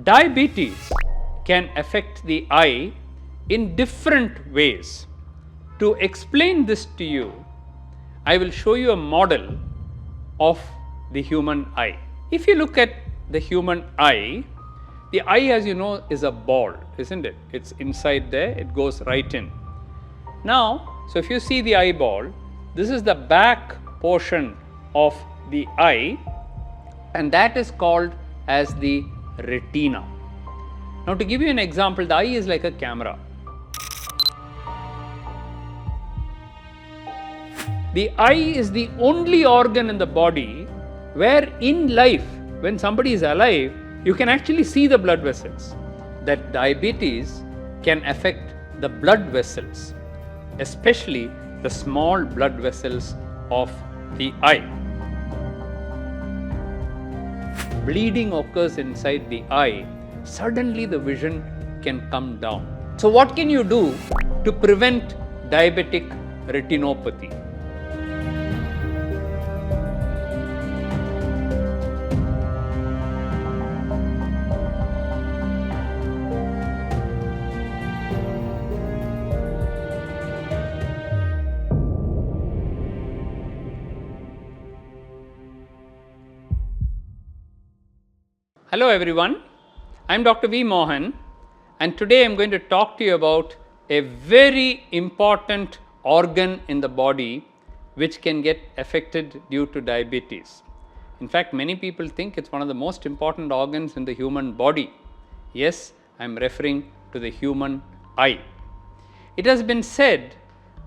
Diabetes can affect the eye in different ways. To explain this to you, I will show you a model of the human eye. If you look at the human eye, the eye, as you know, is a ball, isn't it? It's inside there, it goes right in. Now, so if you see the eyeball, this is the back portion of the eye, and that is called as the retina. Now, to give you an example, the eye is like a camera. The eye is the only organ in the body where in life, when somebody is alive, you can actually see the blood vessels. That diabetes can affect the blood vessels, especially the small blood vessels of the eye. Bleeding occurs inside the eye, suddenly the vision can come down. So what can you do to prevent diabetic retinopathy? Hello everyone, I am Dr. V.Mohan, and today I am going to talk to you about a very important organ in the body which can get affected due to diabetes. In fact, many people think it's one of the most important organs in the human body. Yes, I am referring to the human eye. It has been said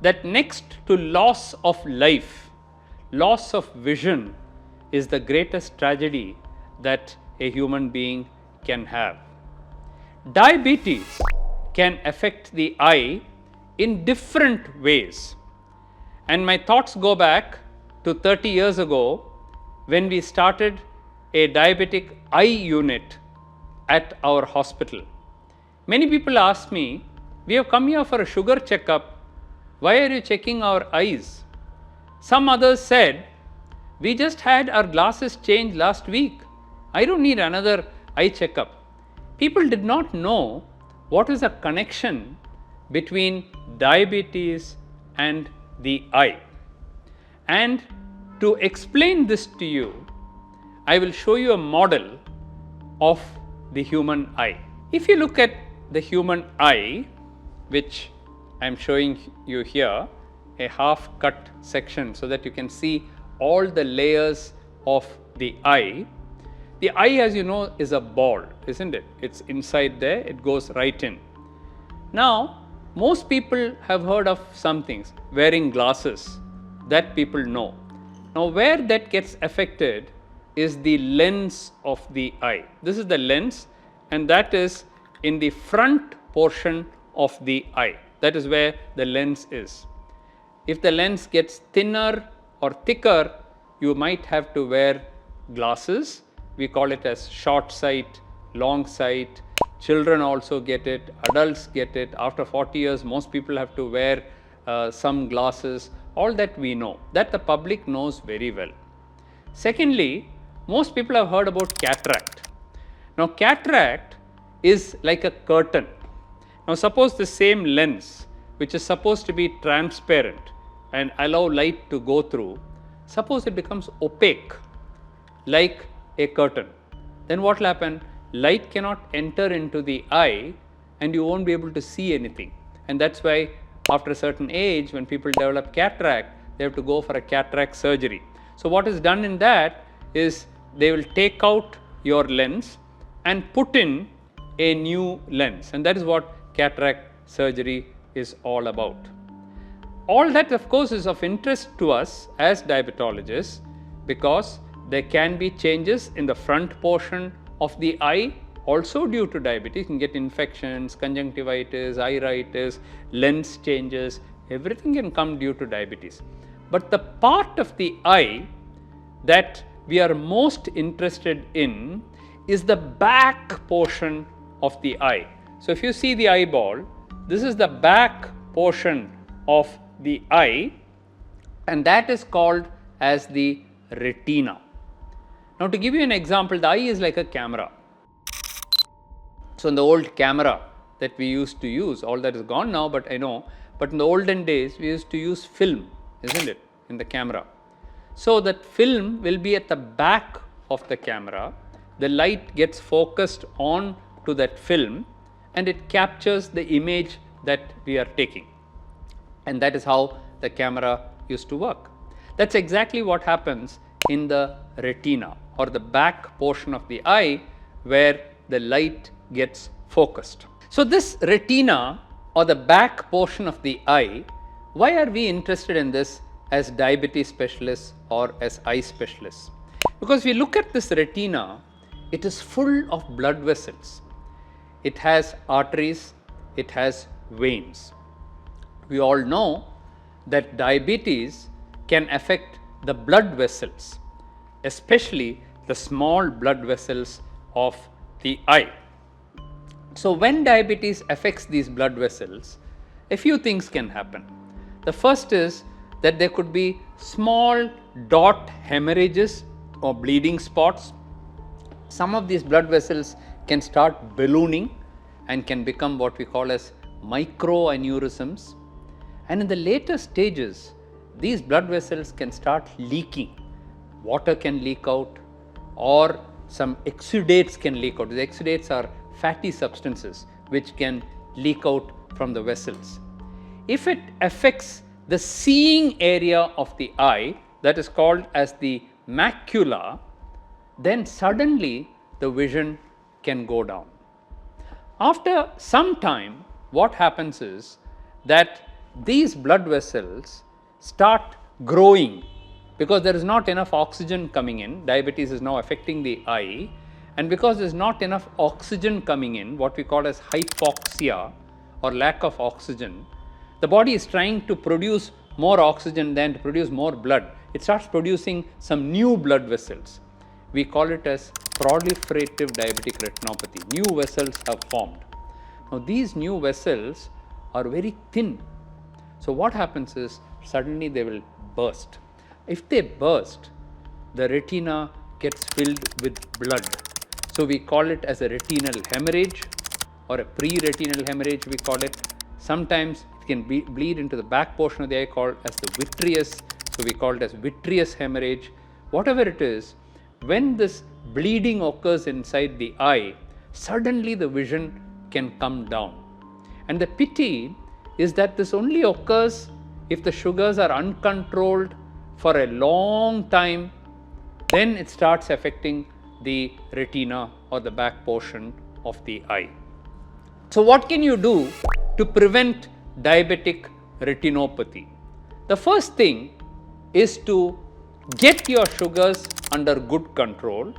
that next to loss of life, loss of vision is the greatest tragedy that a human being can have. Diabetes can affect the eye in different ways, and my thoughts go back to 30 years ago when we started a diabetic eye unit at our hospital. Many people ask me, we have come here for a sugar checkup, why are you checking our eyes? Some others said, we just had our glasses changed last week, I don't need another eye checkup. People did not know what is the connection between diabetes and the eye. And to explain this to you, I will show you a model of the human eye. If you look at the human eye, which I am showing you here, a half cut section so that you can see all the layers of the eye. The eye, as you know, is a ball, isn't it? It's inside there, it goes right in. Now, most people have heard of some things, wearing glasses, that people know. Now, where that gets affected is the lens of the eye. This is the lens, and that is in the front portion of the eye. That is where the lens is. If the lens gets thinner or thicker, you might have to wear glasses. We call it as short sight, long sight. Children also get it, adults get it. After 40 years, most people have to wear some glasses. All that we know, that the public knows very well. Secondly, most people have heard about cataract. Now, cataract is like a curtain. Now, suppose the same lens, which is supposed to be transparent and allow light to go through, suppose it becomes opaque, like a curtain, then what will happen? Light cannot enter into the eye and you won't be able to see anything. And that's why after a certain age, when people develop cataract, they have to go for a cataract surgery. So what is done in that is they will take out your lens and put in a new lens, and that is what cataract surgery is all about. All that, of course, is of interest to us as diabetologists because there can be changes in the front portion of the eye also due to diabetes. You can get infections, conjunctivitis, iritis, lens changes, everything can come due to diabetes. But the part of the eye that we are most interested in is the back portion of the eye. So if you see the eyeball, this is the back portion of the eye, and that is called as the retina. Now, to give you an example, the eye is like a camera. So, in the old camera that we used to use, all that is gone now, but I know, but in the olden days we used to use film, isn't it, in the camera. So, that film will be at the back of the camera, the light gets focused on to that film and it captures the image that we are taking, and that is how the camera used to work. That is exactly what happens in the retina or the back portion of the eye where the light gets focused. So, this retina or the back portion of the eye, why are we interested in this as diabetes specialists or as eye specialists? Because we look at this retina, it is full of blood vessels. It has arteries, it has veins. We all know that diabetes can affect the blood vessels, especially the small blood vessels of the eye. So, when diabetes affects these blood vessels, a few things can happen. The first is that there could be small dot hemorrhages or bleeding spots. Some of these blood vessels can start ballooning and can become what we call as microaneurysms, and in the later stages these blood vessels can start leaking. Water can leak out or some exudates can leak out. The exudates are fatty substances which can leak out from the vessels. If it affects the seeing area of the eye, that is called as the macula, then suddenly the vision can go down. After some time, what happens is that these blood vessels start growing because there is not enough oxygen coming in. Diabetes is now affecting the eye, and because there is not enough oxygen coming in, what we call as hypoxia or lack of oxygen, the body is trying to produce more oxygen than to produce more blood. It starts producing some new blood vessels. We call it as proliferative diabetic retinopathy. New vessels have formed. Now, these new vessels are very thin. So, what happens is suddenly they will burst. If they burst, the retina gets filled with blood. So, we call it as a retinal hemorrhage or a pre-retinal hemorrhage we call it. Sometimes it can bleed into the back portion of the eye called as the vitreous. So, we call it as vitreous hemorrhage. Whatever it is, when this bleeding occurs inside the eye, suddenly the vision can come down. And the pity is that this only occurs if the sugars are uncontrolled for a long time, then it starts affecting the retina or the back portion of the eye. So, what can you do to prevent diabetic retinopathy? The first thing is to get your sugars under good control,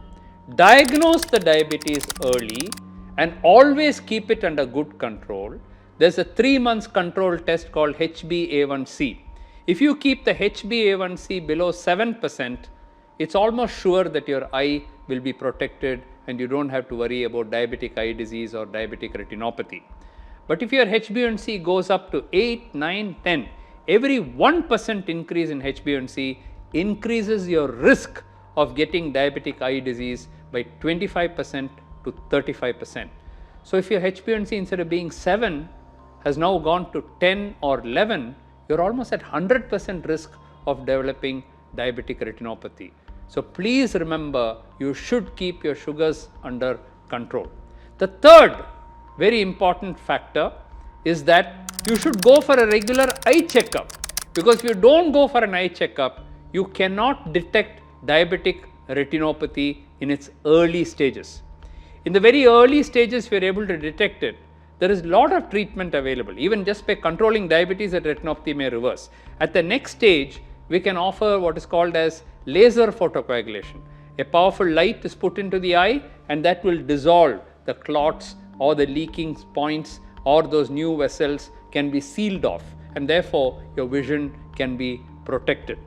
diagnose the diabetes early and always keep it under good control. There is a 3-month control test called HbA1c. If you keep the HbA1c below 7%, it is almost sure that your eye will be protected and you do not have to worry about diabetic eye disease or diabetic retinopathy. But if your HbA1c goes up to 8, 9, 10, every 1% increase in HbA1c increases your risk of getting diabetic eye disease by 25% to 35%. So, if your HbA1c instead of being 7 has now gone to 10 or 11, you are almost at 100% risk of developing diabetic retinopathy. So, please remember, you should keep your sugars under control. The third very important factor is that you should go for a regular eye checkup, because if you do not go for an eye checkup, you cannot detect diabetic retinopathy in its early stages. In the very early stages, if you are able to detect it, there is a lot of treatment available. Even just by controlling diabetes, the retinopathy may reverse. At the next stage, we can offer what is called as laser photocoagulation. A powerful light is put into the eye and that will dissolve the clots or the leaking points, or those new vessels can be sealed off, and therefore your vision can be protected.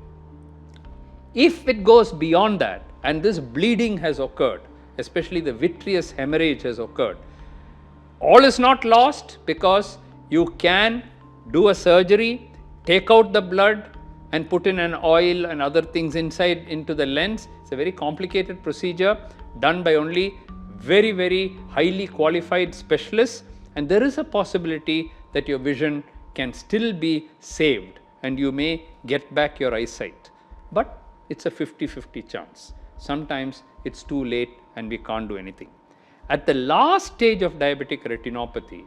If it goes beyond that and this bleeding has occurred, especially the vitreous hemorrhage has occurred, all is not lost, because you can do a surgery, take out the blood and put in an oil and other things inside into the lens. It's a very complicated procedure done by only very, very highly qualified specialists, and there is a possibility that your vision can still be saved and you may get back your eyesight. But it's a 50-50 chance. Sometimes it's too late and we can't do anything. At the last stage of diabetic retinopathy,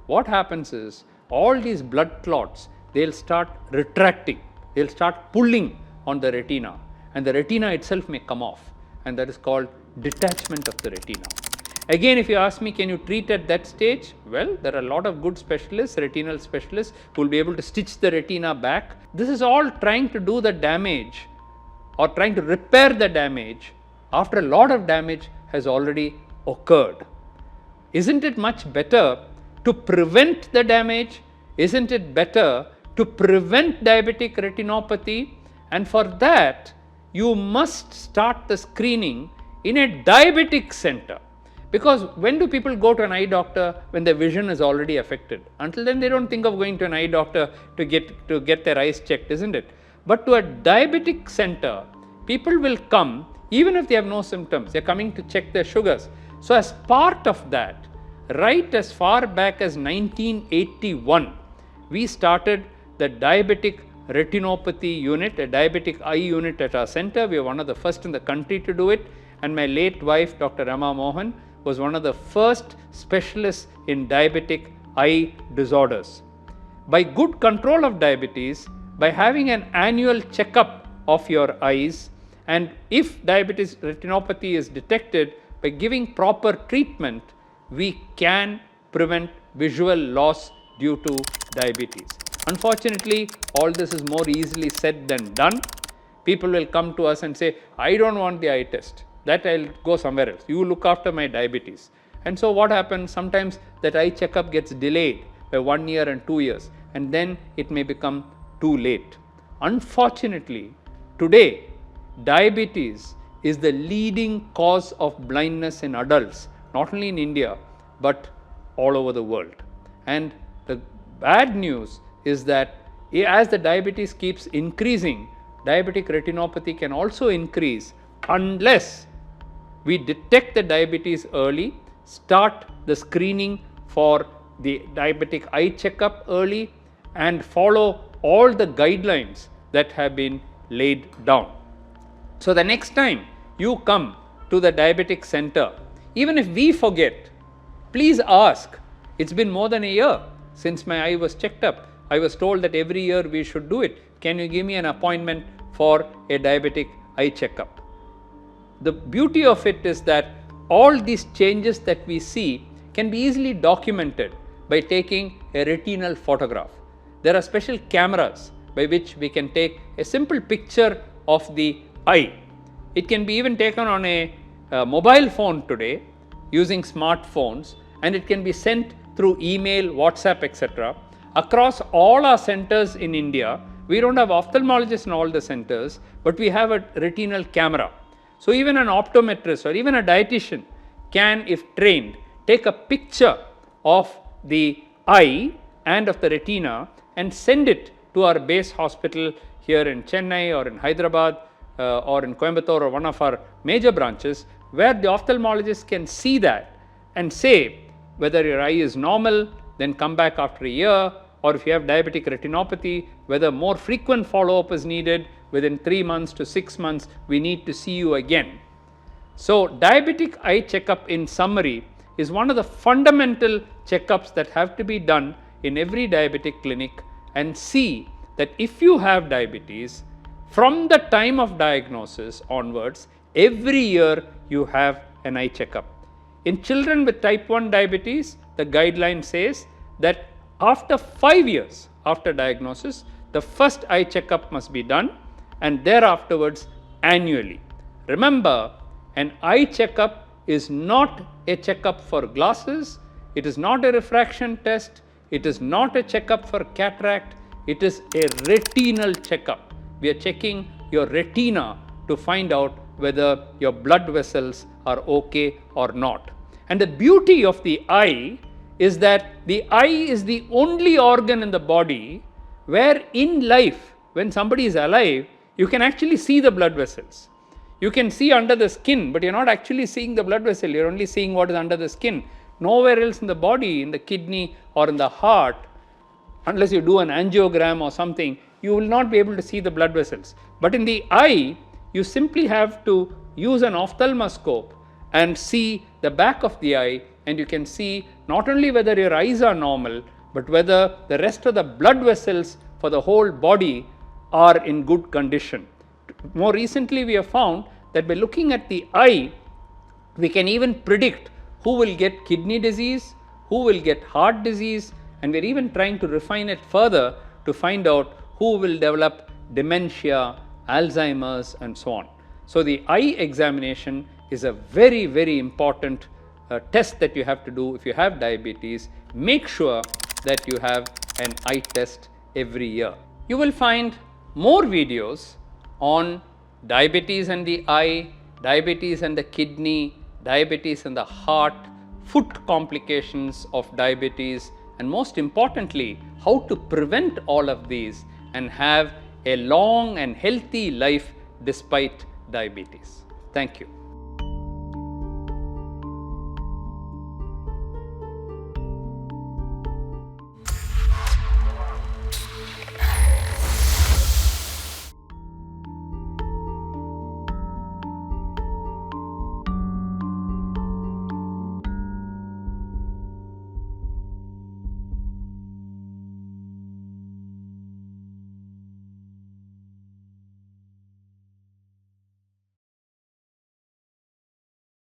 what happens is all these blood clots, they'll start retracting, they'll start pulling on the retina, and the retina itself may come off, and that is called detachment of the retina. Again, if you ask me, can you treat at that stage? Well, there are a lot of good specialists, retinal specialists, who will be able to stitch the retina back. This is all trying to do the damage or trying to repair the damage after a lot of damage has already occurred. Isn't it much better to prevent the damage? Isn't it better to prevent diabetic retinopathy? And for that, you must start the screening in a diabetic center. Because when do people go to an eye doctor? When their vision is already affected. Until then, they don't think of going to an eye doctor to get their eyes checked, isn't it? But to a diabetic center, people will come even if they have no symptoms. They're coming to check their sugars. So as part of that, right as far back as 1981, we started the Diabetic Retinopathy unit, a diabetic eye unit at our center. We were one of the first in the country to do it, and my late wife, Dr. V.Mohan, was one of the first specialists in diabetic eye disorders. By good control of diabetes, by having an annual checkup of your eyes, and if diabetes retinopathy is detected, by giving proper treatment, we can prevent visual loss due to diabetes. Unfortunately, all this is more easily said than done. People will come to us and say, I don't want the eye test, that I'll go somewhere else. You look after my diabetes. And so what happens? Sometimes that eye checkup gets delayed by 1 year and 2 years, and then it may become too late. Unfortunately, today, diabetes is the leading cause of blindness in adults, not only in India, but all over the world. And the bad news is that as the diabetes keeps increasing, diabetic retinopathy can also increase unless we detect the diabetes early, start the screening for the diabetic eye checkup early, and follow all the guidelines that have been laid down. So the next time you come to the diabetic center, even if we forget, please ask. It's been more than a year since my eye was checked up. I was told that every year we should do it. Can you give me an appointment for a diabetic eye checkup? The beauty of it is that all these changes that we see can be easily documented by taking a retinal photograph. There are special cameras by which we can take a simple picture of the eye. It can be even taken on a mobile phone today using smartphones, and it can be sent through email, WhatsApp, etc. Across all our centers in India, we don't have ophthalmologists in all the centers, but we have a retinal camera. So even an optometrist or even a dietitian can, if trained, take a picture of the eye and of the retina and send it to our base hospital here in Chennai or in Hyderabad or in Coimbatore or one of our major branches, where the ophthalmologist can see that and say whether your eye is normal, then come back after a year, or if you have diabetic retinopathy, whether more frequent follow-up is needed. Within 3 months to 6 months, we need to see you again. So diabetic eye checkup, in summary, is one of the fundamental checkups that have to be done in every diabetic clinic, and see that if you have diabetes, from the time of diagnosis onwards, every year you have an eye checkup. In children with type 1 diabetes, the guideline says that after 5 years after diagnosis, the first eye checkup must be done, and thereafterwards annually. Remember, an eye checkup is not a checkup for glasses, it is not a refraction test, it is not a checkup for cataract, it is a retinal checkup. We are checking your retina to find out whether your blood vessels are okay or not. And the beauty of the eye is that the eye is the only organ in the body where in life, when somebody is alive, you can actually see the blood vessels. You can see under the skin, but you're not actually seeing the blood vessel, you're only seeing what is under the skin. Nowhere else in the body, in the kidney or in the heart, unless you do an angiogram or something, you will not be able to see the blood vessels. But in the eye, you simply have to use an ophthalmoscope and see the back of the eye, and you can see not only whether your eyes are normal, but whether the rest of the blood vessels for the whole body are in good condition. More recently, we have found that by looking at the eye, we can even predict who will get kidney disease, who will get heart disease, and we are even trying to refine it further to find out who will develop dementia, Alzheimer's, and so on. So, the eye examination is a very, very important test that you have to do if you have diabetes. Make sure that you have an eye test every year. You will find more videos on diabetes and the eye, diabetes and the kidney, diabetes and the heart, foot complications of diabetes, and most importantly, how to prevent all of these and have a long and healthy life despite diabetes. Thank you.